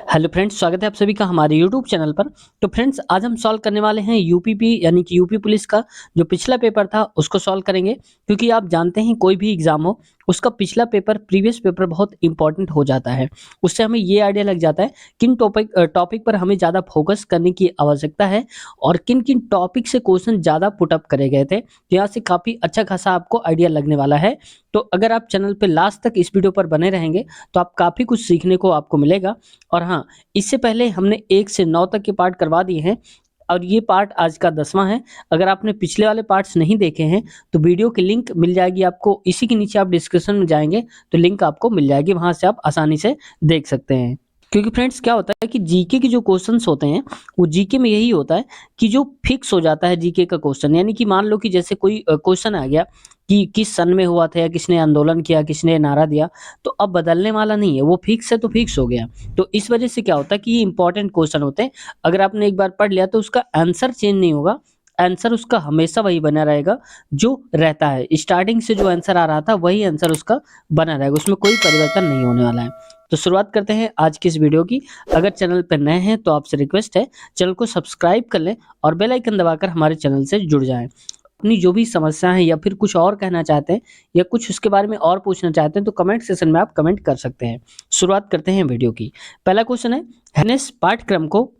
Hello friends, स्वागत है आप सभी का हमारे यूट्यूब चैनल पर। तो फ्रेंड्स, आज हम सॉल्व करने वाले हैं यूपीपी यानी कि यूपी पुलिस का जो पिछला पेपर था उसको सॉल्व करेंगे। क्योंकि आप जानते हैं कोई भी एग्जाम हो उसका पिछला पेपर प्रीवियस पेपर बहुत इंपॉर्टेंट हो जाता है। उससे हमें ये आइडिया लग जाता है किन टॉपिक पर हमें ज़्यादा फोकस करने की आवश्यकता है और किन किन टॉपिक से क्वेश्चन ज़्यादा पुटअप करे गए थे। तो यहाँ से काफ़ी अच्छा खासा आपको आइडिया लगने वाला है। तो अगर आप चैनल पर लास्ट तक इस वीडियो पर बने रहेंगे तो आप काफ़ी कुछ सीखने को आपको मिलेगा। और हाँ, इससे पहले हमने 1 से 9 तक के पार्ट करवा दिए हैं और ये पार्ट आज का 10वां है। अगर आपने पिछले वाले पार्ट्स नहीं देखे हैं तो वीडियो की लिंक मिल जाएगी आपको, इसी के नीचे आप डिस्क्रिप्शन में जाएँगे तो लिंक आपको मिल जाएगी, वहाँ से आप आसानी से देख सकते हैं। क्योंकि फ्रेंड्स क्या होता है कि जीके के जो क्वेश्चंस होते हैं वो जीके में यही होता है कि जो फिक्स हो जाता है जीके का क्वेश्चन। यानी कि मान लो कि जैसे कोई क्वेश्चन आ गया कि किस सन में हुआ था या किसने आंदोलन किया, किसने नारा दिया, तो अब बदलने वाला नहीं है, वो फिक्स है तो फिक्स हो गया। तो इस वजह से क्या होता है कि ये इंपॉर्टेंट क्वेश्चन होते हैं। अगर आपने एक बार पढ़ लिया तो उसका आंसर चेंज नहीं होगा, आंसर उसका हमेशा वही बना रहेगा जो रहता है। स्टार्टिंग से जो आंसर आ रहा था वही आंसर उसका बना रहेगा, उसमें कोई परिवर्तन नहीं होने वाला है। तो शुरुआत करते हैं आज की इस वीडियो की। अगर चैनल पर नए हैं तो आपसे रिक्वेस्ट है चैनल को सब्सक्राइब कर लें और बेल आइकन दबाकर हमारे चैनल से जुड़ जाएं। अपनी जो भी समस्या है या फिर कुछ और कहना चाहते हैं या कुछ उसके बारे में और पूछना चाहते हैं तो कमेंट सेक्शन में आप कमेंट कर सकते हैं। शुरुआत करते हैं वीडियो की। पहला क्वेश्चन है, हैनेस पाठ्यक्रम को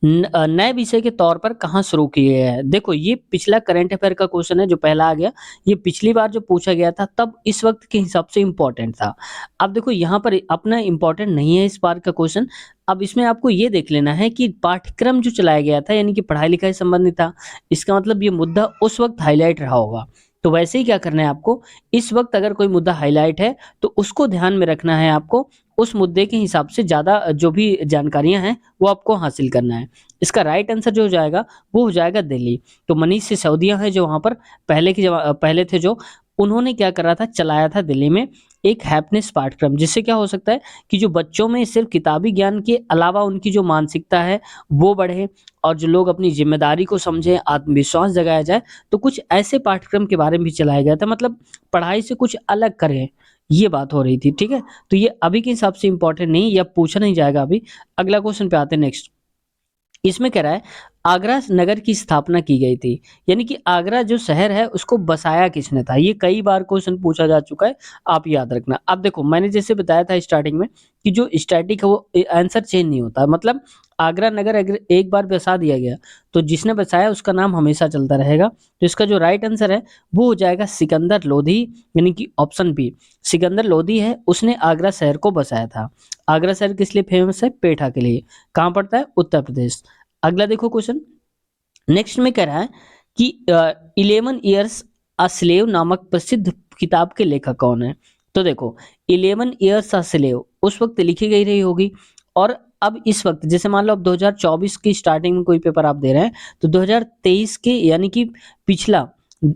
नए विषय के तौर पर कहाँ शुरू किए गए हैं। देखो ये पिछला करंट अफेयर का क्वेश्चन है जो पहला आ गया। ये पिछली बार जो पूछा गया था तब इस वक्त के हिसाब से इम्पोर्टेंट था। अब देखो यहाँ पर अपना इम्पोर्टेंट नहीं है इस बार का क्वेश्चन। अब इसमें आपको ये देख लेना है कि पाठ्यक्रम जो चलाया गया था यानी कि पढ़ाई लिखाई संबंधित था, इसका मतलब ये मुद्दा उस वक्त हाईलाइट रहा होगा। तो वैसे ही क्या करना है आपको, इस वक्त अगर कोई मुद्दा हाईलाइट है तो उसको ध्यान में रखना है आपको। उस मुद्दे के हिसाब से ज़्यादा जो भी जानकारियाँ हैं वो आपको हासिल करना है। इसका राइट आंसर जो हो जाएगा वो हो जाएगा दिल्ली। तो मनीष सिसोदिया हैं जो वहाँ पर पहले थे जो, उन्होंने क्या करा था, चलाया था दिल्ली में एक हैप्पीनेस पाठ्यक्रम, जिससे क्या हो सकता है कि जो बच्चों में सिर्फ किताबी ज्ञान के अलावा उनकी जो मानसिकता है वो बढ़े और जो लोग अपनी ज़िम्मेदारी को समझें, आत्मविश्वास जगाया जाए। तो कुछ ऐसे पाठ्यक्रम के बारे में भी चलाया गया था, मतलब पढ़ाई से कुछ अलग करें, ये बात हो रही थी, ठीक है? तो ये अभी के हिसाब से इम्पोर्टेंट नहीं, या पूछा नहीं जाएगा अभी। अगला क्वेश्चन पे आते हैं नेक्स्ट। इसमें कह रहा है आगरा नगर की स्थापना की गई थी, यानी कि आगरा जो शहर है उसको बसाया किसने था। ये कई बार क्वेश्चन पूछा जा चुका है, आप याद रखना। अब देखो मैंने जैसे बताया था स्टार्टिंग में कि जो स्टैटिक है वो आंसर चेंज नहीं होता, मतलब आगरा नगर अगर एक बार बसा दिया गया तो जिसने बसाया उसका नाम हमेशा चलता रहेगा। तो इसका जो राइट आंसर है वो हो जाएगा सिकंदर लोधी, यानी कि ऑप्शन बी सिकंदर लोधी है, उसने आगरा शहर को बसाया था। आगरा शहर किस लिए फेमस है? पेठा के लिए। कहाँ पड़ता है? उत्तर प्रदेश। अगला देखो क्वेश्चन, नेक्स्ट में कह रहा है कि 11 ईयर्स अ स्लेव नामक प्रसिद्ध किताब के लेखक कौन है। तो देखो 11 ईयर्स अ स्लेव उस वक्त लिखी गई रही होगी, और अब इस वक्त जैसे मान लो अब 2024 की स्टार्टिंग में कोई पेपर आप दे रहे हैं तो 2023 के यानी कि पिछला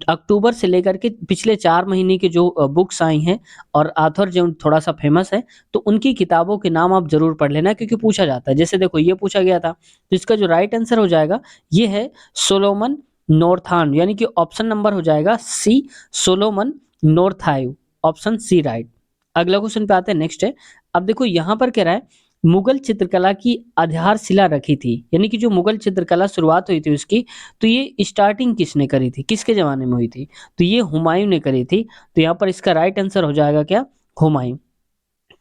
अक्टूबर से लेकर के पिछले 4 महीने की जो बुक्स आई हैं और ऑथर जो थोड़ा सा फेमस है तो उनकी किताबों के नाम आप जरूर पढ़ लेना, क्योंकि पूछा जाता है। जैसे देखो ये पूछा गया था तो इसका जो राइट आंसर हो जाएगा ये है सोलोमन नॉर्थन, यानी कि ऑप्शन नंबर हो जाएगा सी, सोलोमन नॉर्थाइव, ऑप्शन सी राइट। अगला क्वेश्चन पे आते हैं नेक्स्ट है। अब देखो यहाँ पर कह रहा है मुगल चित्रकला की आधारशिला रखी थी, यानी कि जो मुगल चित्रकला शुरुआत हुई थी उसकी, तो ये स्टार्टिंग किसने करी थी, किसके जमाने में हुई थी? तो ये हुमायूं ने करी थी। तो यहाँ पर इसका राइट आंसर हो जाएगा क्या? हुमायूं।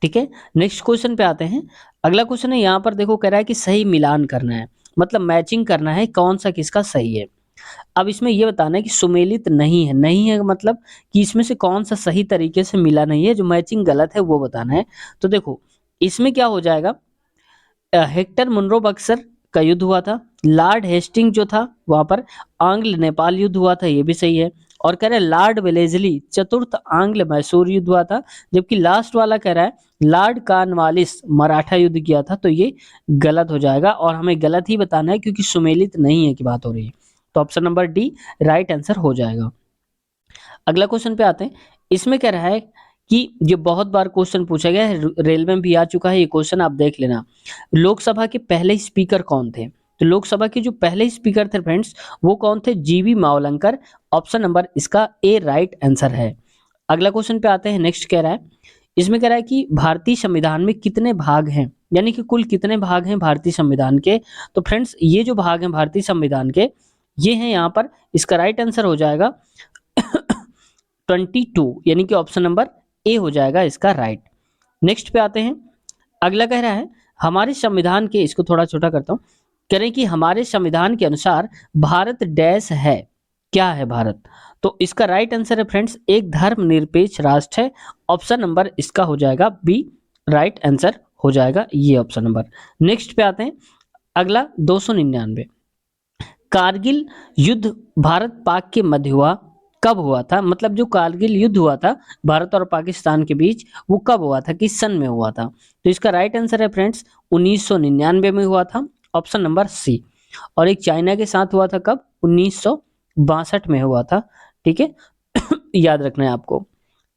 ठीक है, नेक्स्ट क्वेश्चन पे आते हैं। अगला क्वेश्चन है, यहाँ पर देखो कह रहा है कि सही मिलान करना है, मतलब मैचिंग करना है कौन सा किसका सही है। अब इसमें ये बताना है कि सुमेलित नहीं है, नहीं है मतलब कि इसमें से कौन सा सही तरीके से मिला नहीं है, जो मैचिंग गलत है वो बताना है। तो देखो इसमें क्या हो जाएगा, हेक्टर मुनरो बक्सर का युद्ध हुआ था, लॉर्ड हेस्टिंग जो था वहां पर आंग्ल नेपाल युद्ध हुआ था, ये भी सही है। और कह रहे हैं लॉर्ड वेलेजली चतुर्थ आंग्ल मैसूर युद्ध हुआ था, जबकि लास्ट वाला कह रहा है लॉर्ड कॉर्नवालिस मराठा युद्ध किया था, तो ये गलत हो जाएगा और हमें गलत ही बताना है क्योंकि सुमेलित नहीं है की बात हो रही है। तो option number D right answer हो जाएगा। अगला क्वेश्चन पे आते हैं। इसमें कह रहा है कि ये बहुत बार क्वेश्चन पूछा गया है, रेलवे में भी आ चुका है ये क्वेश्चन, आप देख लेना। लोकसभा के पहले स्पीकर कौन थे? तो लोकसभा के जो पहले स्पीकर थे फ्रेंड्स वो कौन थे? जीवी मावलंकर, ऑप्शन नंबर इसका ए राइट आंसर है। अगला क्वेश्चन पे आते हैं। नेक्स्ट कह रहा है, इसमें कह रहा है कि भारतीय संविधान में कितने भाग हैं? यानी कि कुल कितने भाग हैं भारतीय संविधान के। तो फ्रेंड्स ये जो भाग हैं भारतीय संविधान के, ये हैं यहाँ पर। इसका राइट आंसर हो जाएगा 22, यानी कि ऑप्शन नंबर ए हो जाएगा इसका राइट। नेक्स्ट पे आते हैं। अगला कह रहा है हमारे संविधान के, इसको थोड़ा छोटा करता हूं, कह रहे हैं कि हमारे संविधान के अनुसार भारत डैश है। क्या है भारत? तो इसका राइट आंसर है फ्रेंड्स एक धर्मनिरपेक्ष राष्ट्र है। ऑप्शन नंबर इसका हो जाएगा बी, राइट आंसर हो जाएगा ये ऑप्शन नंबर। नेक्स्ट पे आते हैं। अगला 299, कारगिल युद्ध भारत पाक के मध्य हुआ, कब हुआ था? मतलब जो कारगिल युद्ध हुआ था भारत और पाकिस्तान के बीच, वो कब हुआ था, किस सन में हुआ था? तो इसका राइट आंसर है फ्रेंड्स 1999 में हुआ था, ऑप्शन नंबर सी। और एक चाइना के साथ हुआ था कब? 1962 में हुआ था। ठीक है याद रखना है आपको।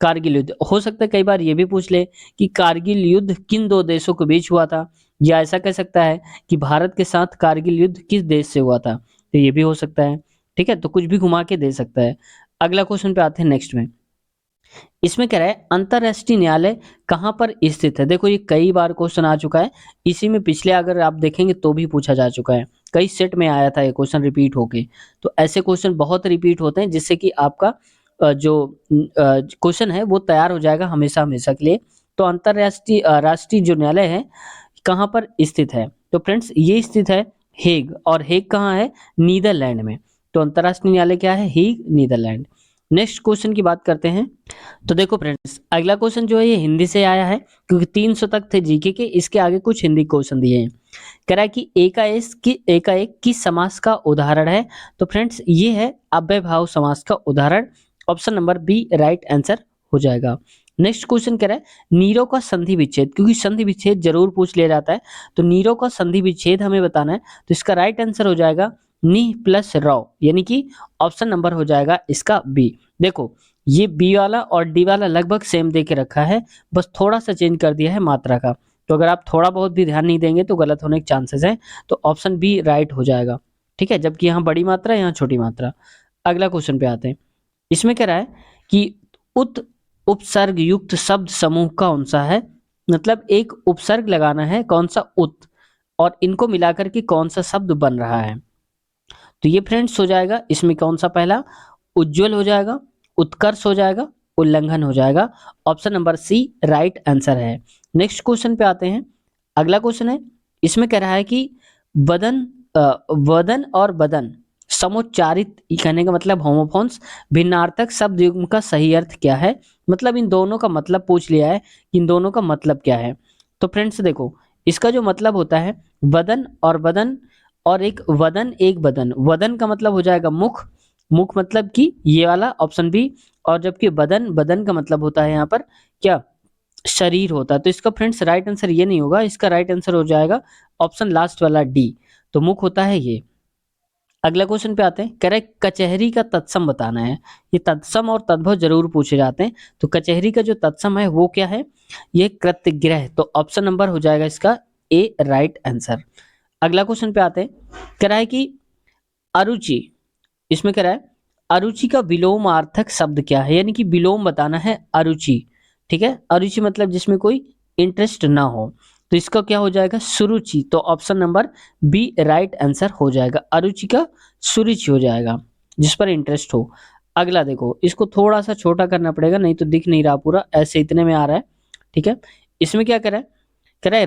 कारगिल युद्ध हो सकता है कई बार ये भी पूछ ले कि कारगिल युद्ध किन दो देशों के बीच हुआ था, या ऐसा कह सकता है कि भारत के साथ कारगिल युद्ध किस देश से हुआ था, तो ये भी हो सकता है। ठीक है, तो कुछ भी घुमा के दे सकता है। अगला क्वेश्चन पे आते हैं नेक्स्ट में। इसमें कह रहा है अंतरराष्ट्रीय न्यायालय कहाँ पर स्थित है। देखो ये कई बार क्वेश्चन आ चुका है, इसी में पिछले अगर आप देखेंगे तो भी पूछा जा चुका है, कई सेट में आया था ये क्वेश्चन रिपीट होके। तो ऐसे क्वेश्चन बहुत रिपीट होते हैं जिससे कि आपका जो क्वेश्चन है वो तैयार हो जाएगा हमेशा हमेशा के लिए। तो अंतरराष्ट्रीय राष्ट्रीय जो न्यायालय है कहाँ पर स्थित है? तो फ्रेंड्स ये स्थित है हेग, और हेग कहाँ है? नीदरलैंड में। तो अंतरराष्ट्रीय न्यायालय क्या है? Hague, Netherlands. नेक्स्ट क्वेश्चन की बात करते हैं। तो देखो फ्रेंड्स अगला क्वेश्चन जो है ये हिंदी से आया है, क्योंकि 300 तक थे जीके के, इसके आगे कुछ हिंदी क्वेश्चन दिए हैं। कह रहा है कि एकाएक किस समास का उदाहरण है? तो फ्रेंड्स ये है अव्ययभाव समास का उदाहरण, option number B right answer हो जाएगा। नेक्स्ट क्वेश्चन कह रहा है नीरो का संधि विच्छेद, क्योंकि संधि विच्छेद जरूर पूछ लिया जाता है, तो नीरो का संधि विच्छेद हमें बताना है। तो इसका राइट आंसर हो जाएगा नी प्लस रौ, यानी कि ऑप्शन नंबर हो जाएगा इसका बी। देखो ये बी वाला और डी वाला लगभग सेम दे के रखा है, बस थोड़ा सा चेंज कर दिया है मात्रा का। तो अगर आप थोड़ा बहुत भी ध्यान नहीं देंगे तो गलत होने के चांसेस हैं। तो ऑप्शन बी राइट हो जाएगा। ठीक है, जबकि यहाँ बड़ी मात्रा यहाँ छोटी मात्रा। अगला क्वेश्चन पे आते हैं। इसमें कह रहा है कि उत उपसर्ग युक्त शब्द समूह कौन सा है? मतलब एक उपसर्ग लगाना है, कौन सा? उत, और इनको मिलाकर के कौन सा शब्द बन रहा है? तो ये फ्रेंड्स हो जाएगा इसमें कौन सा? पहला उज्जवल हो जाएगा, उत्कर्ष हो जाएगा, उल्लंघन हो जाएगा। Option number C right answer है। नेक्स्ट क्वेश्चन पे आते हैं। अगला क्वेश्चन है, इसमें कह रहा है कि वदन वदन और बदन समुच्चारित कहने का मतलब होमोफोन्स भिन्नार्थक शब्द युग्म का सही अर्थ क्या है? मतलब इन दोनों का मतलब पूछ लिया है कि इन दोनों का मतलब क्या है। तो फ्रेंड्स देखो इसका जो मतलब होता है वदन और बदन, और एक वदन एक बदन। वदन का मतलब हो जाएगा मुख, मुख मतलब कि ये वाला ऑप्शन बी, और जबकि बदन, बदन का मतलब होता है यहाँ पर क्या? शरीर होता है। तो इसका फ्रेंड्स राइट आंसर ये नहीं होगा, इसका राइट आंसर हो जाएगा ऑप्शन लास्ट वाला डी। तो मुख होता है ये। अगला क्वेश्चन पे आते हैं। कह रहे कचहरी का तत्सम बताना है। ये तत्सम और तद्भव जरूर पूछे जाते हैं। तो कचहरी का जो तत्सम है वो क्या है? ये कृत्यग्रह। तो ऑप्शन नंबर हो जाएगा इसका ए राइट आंसर। अगला क्वेश्चन पे आते हैं। कह रहा है कि अरुचि, इसमें कह रहा है अरुचि का विलोमार्थक शब्द क्या है? यानी कि विलोम बताना है अरुचि। ठीक है, अरुचि मतलब जिसमें कोई इंटरेस्ट ना हो। तो इसका क्या हो जाएगा? सुरुचि। तो option number B right answer हो जाएगा। अरुचि का सुरुचि हो जाएगा, जिस पर इंटरेस्ट हो। अगला देखो, इसको थोड़ा सा छोटा करना पड़ेगा, नहीं तो दिख नहीं रहा पूरा, ऐसे इतने में आ रहा है। ठीक है, इसमें क्या कह रहा है? कह रहा है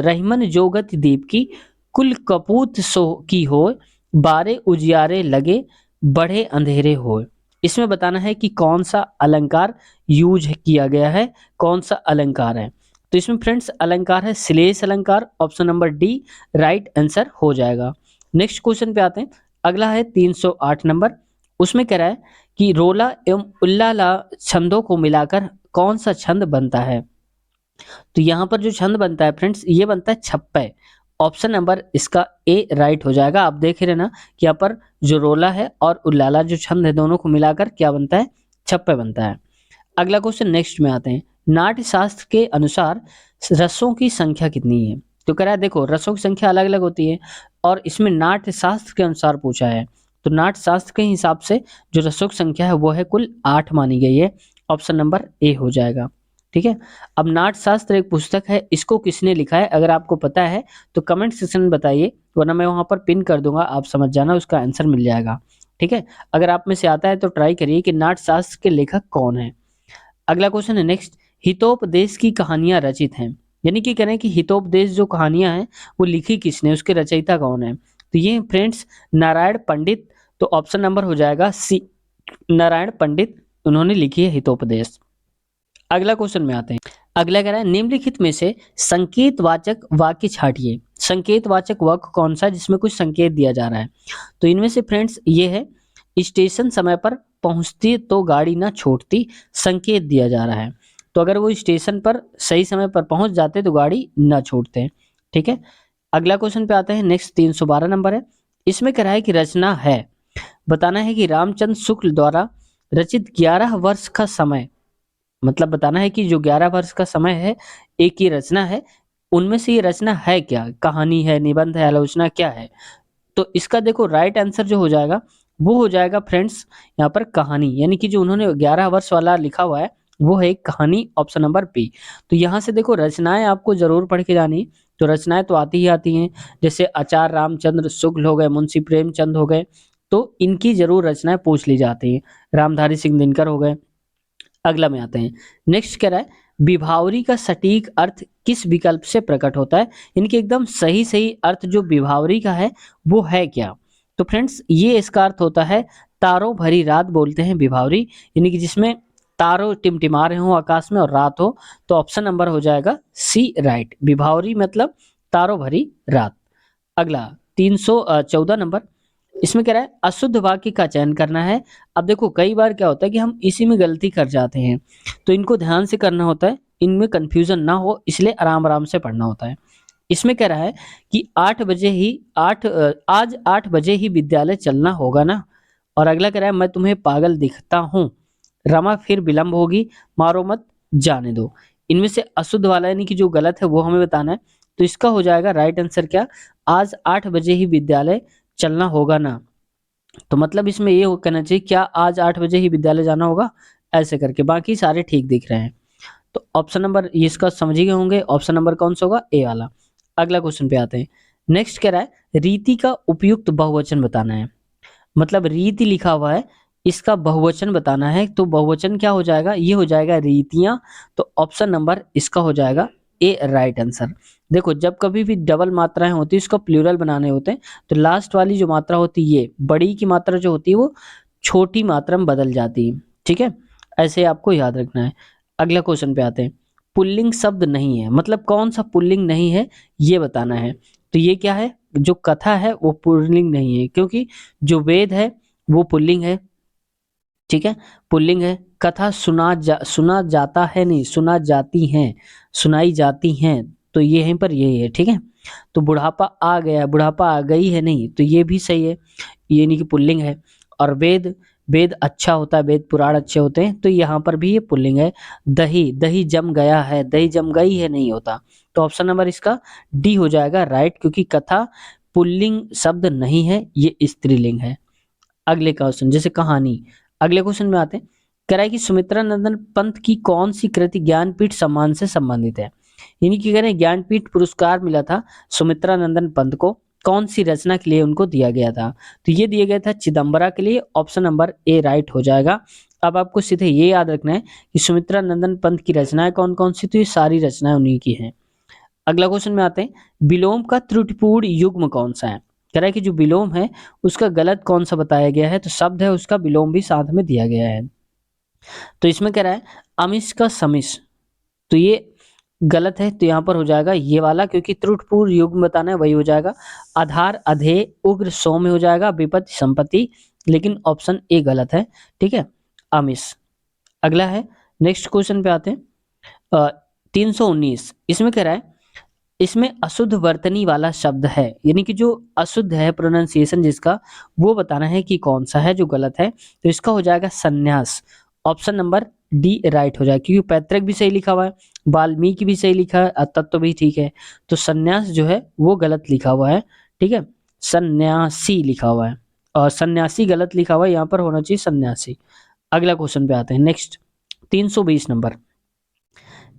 रहीमन जो गति दीप की, कुल कपूत सो की हो, बारे उजियारे लगे, बढ़े अंधेरे हो। इसमें बताना है कि कौन सा अलंकार यूज किया गया है, कौन सा अलंकार है। तो इसमें फ्रेंड्स अलंकार है श्लेष अलंकार, option number D right answer हो जाएगा। नेक्स्ट क्वेश्चन पे आते हैं। अगला है 308 नंबर। उसमें कह रहा है कि रोला एवं उल्लाला छंदों को मिलाकर कौन सा छंद बनता है? तो यहाँ पर जो छंद बनता है फ्रेंड्स ये बनता है छप्पय। ऑप्शन नंबर इसका ए राइट हो जाएगा। आप देख रहे ना कि यहाँ पर जो रोला है और उल्लाला जो छंद है दोनों को मिलाकर क्या बनता है? छप्पय बनता है। अगला क्वेश्चन नेक्स्ट में आते हैं। नाट्य शास्त्र के अनुसार रसों की संख्या कितनी है? तो कह रहा है देखो रसों की संख्या अलग अलग होती है, और इसमें नाट्य शास्त्र के अनुसार पूछा है। तो नाट्य शास्त्र के हिसाब से जो रसों की संख्या है वो है कुल 8 मानी गई है। ऑप्शन नंबर ए हो जाएगा। ठीक है। अब नाट्यशास्त्र एक पुस्तक है, इसको किसने लिखा है? अगर आपको पता है तो कमेंट सेक्शन में बताइए, वरना मैं वहां पर पिन कर दूंगा, आप समझ जाना, उसका आंसर मिल जाएगा। ठीक है। अगर आप में से आता है तो ट्राई करिए कि नाट्यशास्त्र के लेखक कौन है। अगला क्वेश्चन है नेक्स्ट, हितोपदेश की कहानियां रचित हैं, यानी कि कह रहे हैं कि हितोपदेश जो कहानियां हैं वो लिखी किसने, उसके रचयिता कौन है? तो ये फ्रेंड्स नारायण पंडित, तो ऑप्शन नंबर हो जाएगा सी, नारायण पंडित, उन्होंने लिखी है हितोपदेश। अगला क्वेश्चन में आते हैं। अगला कह रहा है निम्नलिखित में से संकेतवाचक वाक्य छांटिए। संकेतवाचक वाक्य कौन सा है जिसमें कुछ संकेत दिया जा रहा है? तो इनमें से फ्रेंड्स ये है, स्टेशन समय पर पहुंचती तो गाड़ी ना छोड़ती, संकेत दिया जा रहा है। तो अगर वो स्टेशन पर सही समय पर पहुंच जाते तो गाड़ी ना छोड़ते। ठीक है। अगला क्वेश्चन पे आते हैं नेक्स्ट, 312 नंबर है। इसमें कह रहा है कि रचना है, बताना है कि रामचंद्र शुक्ल द्वारा रचित 11 वर्ष का समय, मतलब बताना है कि जो 11 वर्ष का समय है, एक ये रचना है, उनमें से ये रचना है क्या? कहानी है, निबंध है, आलोचना, क्या है? तो इसका देखो राइट आंसर जो हो जाएगा वो हो जाएगा फ्रेंड्स यहाँ पर कहानी, यानी कि जो उन्होंने 11 वर्ष वाला लिखा हुआ है वो है एक कहानी, ऑप्शन नंबर बी। तो यहाँ से देखो रचनाएं आपको जरूर पढ़ के जानी, तो रचनाएं तो आती ही आती हैं, जैसे आचार्य रामचंद्र शुक्ल हो गए, मुंशी प्रेमचंद हो गए, तो इनकी जरूर रचनाएं पूछ ली जाती हैं, रामधारी सिंह दिनकर हो गए। अगला में आते हैं। नेक्स्ट कह रहा है विभावरी का सटीक अर्थ किस विकल्प से प्रकट होता है, इनके एकदम सही सही अर्थ जो विभावरी का है वो है क्या? तो फ्रेंड्स ये इसका अर्थ होता है तारों भरी रात बोलते हैं विभावरी, यानी कि जिसमें तारों टिमटिमा रहे हो आकाश में और रात हो, तो ऑप्शन नंबर हो जाएगा सी राइट, विभावरी मतलब तारों भरी रात। अगला 314 नंबर, इसमें कह रहा है अशुद्ध वाक्य का चयन करना है। अब देखो कई बार क्या होता है कि हम इसी में गलती कर जाते हैं, तो इनको ध्यान से करना होता है, इनमें कंफ्यूजन ना हो इसलिए आराम आराम से पढ़ना होता है। इसमें कह रहा है कि 8 बजे ही विद्यालय चलना होगा ना, और अगला कह रहा है मैं तुम्हें पागल दिखता हूँ, रमा फिर विलंब होगी, मारो मत जाने दो। इनमें से अशुद्ध वाला यानी कि जो गलत है वो हमें बताना है। तो इसका हो जाएगा राइट आंसर क्या, आज 8 बजे ही विद्यालय चलना होगा ना। तो मतलब इसमें ये कहना चाहिए क्या आज 8 बजे ही विद्यालय जाना होगा, ऐसे करके, बाकी सारे ठीक दिख रहे हैं। तो ऑप्शन नंबर ये इसका समझ ही गए होंगे, ऑप्शन नंबर कौन सा होगा, ए वाला। अगला क्वेश्चन पे आते हैं। नेक्स्ट कह रहा है रीति का उपयुक्त बहुवचन बताना है, मतलब रीति लिखा हुआ है, इसका बहुवचन बताना है, तो बहुवचन क्या हो जाएगा, ये हो जाएगा रीतियां। तो ऑप्शन नंबर इसका हो जाएगा ए राइट आंसर। देखो जब कभी भी डबल मात्राएं होती है उसका प्लूरल बनाने होते हैं, तो लास्ट वाली जो मात्रा होती है, ये बड़ी की मात्रा जो होती है वो छोटी मात्रा में बदल जाती है। ठीक है, ऐसे आपको याद रखना है। अगला क्वेश्चन पे आते हैं। पुल्लिंग शब्द नहीं है, मतलब कौन सा पुल्लिंग नहीं है ये बताना है। तो ये क्या है, जो कथा है वो पुल्लिंग नहीं है, क्योंकि जो वेद है वो पुल्लिंग है। ठीक है, पुल्लिंग है। कथा सुना जाता है, नहीं सुना जाती हैं, सुनाई जाती हैं, तो ये यहीं पर यही है। ठीक है, तो बुढ़ापा आ गया, बुढ़ापा आ गई है, नहीं, तो ये भी सही है, ये नहीं कि पुल्लिंग है। और वेद, वेद अच्छा होता है, वेद पुराण अच्छे होते हैं, तो यहाँ पर भी ये पुल्लिंग है। दही, दही जम गया है, दही जम गई है नहीं होता, तो ऑप्शन नंबर इसका डी हो जाएगा राइट, क्योंकि कथा पुल्लिंग शब्द नहीं है, ये स्त्रीलिंग है। अगले क्वेश्चन जैसे कहानी, अगले क्वेश्चन में आते हैं। कह रहा है कि सुमित्रा नंदन पंत की कौन सी कृति ज्ञानपीठ सम्मान से संबंधित है, यानी कि कह रहे हैं ज्ञानपीठ पुरस्कार मिला था सुमित्रा नंदन पंत को, कौन सी रचना के लिए उनको दिया गया था? तो ये दिया गया था चिदम्बरा के लिए, ऑप्शन नंबर ए राइट हो जाएगा। अब आपको सीधे ये याद रखना है कि सुमित्रा नंदन पंत की रचनाएं कौन कौन सी, तो ये सारी रचनाएं उन्हीं की हैं। अगला क्वेश्चन में आते हैं। विलोम का त्रुटिपूर्ण युग्म कौन सा है? कह रहा है कि जो विलोम है उसका गलत कौन सा बताया गया है, तो शब्द है उसका विलोम भी साथ में दिया गया है। तो इसमें कह रहा है अमिश का समिश, तो ये गलत है, तो यहाँ पर हो जाएगा ये वाला, क्योंकि त्रुटिपूर्ण युग्म बताना है, वही हो जाएगा। आधार अधेय उग्र सौम्य हो जाएगा, विपत्ति संपत्ति, लेकिन ऑप्शन ए गलत है। ठीक है, अमिश। अगला है, नेक्स्ट क्वेश्चन पे आते हैं। 319, इसमें कह रहा है इसमें अशुद्ध वर्तनी वाला शब्द है, यानी कि जो अशुद्ध है प्रोनाउंसिएशन जिसका, वो बताना है कि कौन सा है जो गलत है, तो इसका हो जाएगा संन्यास, ऑप्शन नंबर डी राइट हो जाएगा, क्योंकि पैतृक भी सही लिखा हुआ है, वाल्मीकि भी सही लिखा है, तत्व भी ठीक है, तो संन्यास जो है वो गलत लिखा हुआ है। ठीक है, सन्यासी लिखा हुआ है, और सन्यासी गलत लिखा हुआ है, यहाँ पर होना चाहिए सन्यासी। अगला क्वेश्चन पे आते हैं नेक्स्ट, 320 नंबर।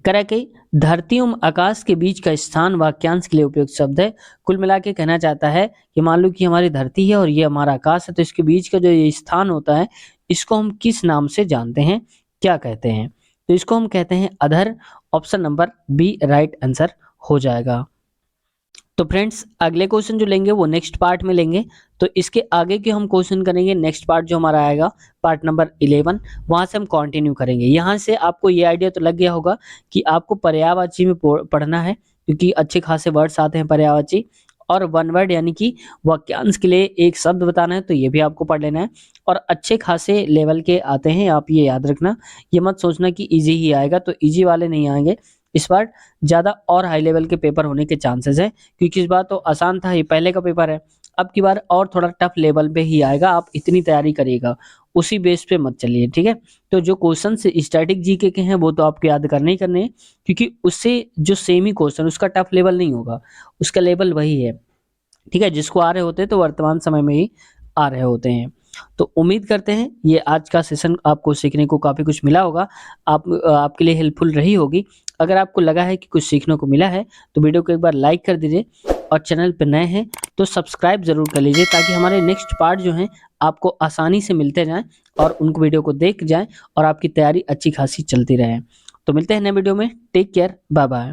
करा कि धरती एवं आकाश के बीच का स्थान वाक्यांश के लिए उपयुक्त शब्द है। कुल मिला के कहना चाहता है कि मान लो कि हमारी धरती है और ये हमारा आकाश है, तो इसके बीच का जो ये स्थान होता है इसको हम किस नाम से जानते हैं, क्या कहते हैं? तो इसको हम कहते हैं अधर। Option number B right answer हो जाएगा। तो फ्रेंड्स अगले क्वेश्चन जो लेंगे वो नेक्स्ट पार्ट में लेंगे, तो इसके आगे के हम क्वेश्चन करेंगे नेक्स्ट पार्ट जो हमारा आएगा पार्ट नंबर 11, वहां से हम कंटिन्यू करेंगे। यहाँ से आपको ये आइडिया तो लग गया होगा कि आपको पर्यायवाची में पढ़ना है, क्योंकि अच्छे खासे वर्ड्स आते हैं पर्यायवाची, और वन वर्ड यानी कि वाक्यांश के लिए एक शब्द बताना है, तो ये भी आपको पढ़ लेना है। और अच्छे खासे लेवल के आते हैं, आप ये याद रखना, ये मत सोचना कि इजी ही आएगा, तो इजी वाले नहीं आएंगे इस बार, ज़्यादा और हाई लेवल के पेपर होने के चांसेस है, क्योंकि इस बार तो आसान था, ये पहले का पेपर है। अब की बार और थोड़ा टफ लेवल पे ही आएगा, आप इतनी तैयारी करिएगा, उसी बेस पे मत चलिए, ठीक है। तो जो क्वेश्चन स्टैटिक जीके के हैं वो तो आपको याद करने ही करने हैं, क्योंकि उससे जो सेम ही क्वेश्चन, उसका टफ लेवल नहीं होगा, उसका लेवल वही है, ठीक है। जिसको आ रहे होते हैं तो वर्तमान समय में ही आ रहे होते हैं। तो उम्मीद करते हैं ये आज का सेशन आपको सीखने को काफ़ी कुछ मिला होगा, आपके लिए हेल्पफुल रही होगी। अगर आपको लगा है कि कुछ सीखने को मिला है तो वीडियो को एक बार लाइक कर दीजिए, और चैनल पर नए हैं तो सब्सक्राइब ज़रूर कर लीजिए, ताकि हमारे नेक्स्ट पार्ट जो हैं आपको आसानी से मिलते जाएँ और उनको वीडियो को देख जाएँ और आपकी तैयारी अच्छी खासी चलती रहे। तो मिलते हैं नए वीडियो में, टेक केयर, बाय बाय।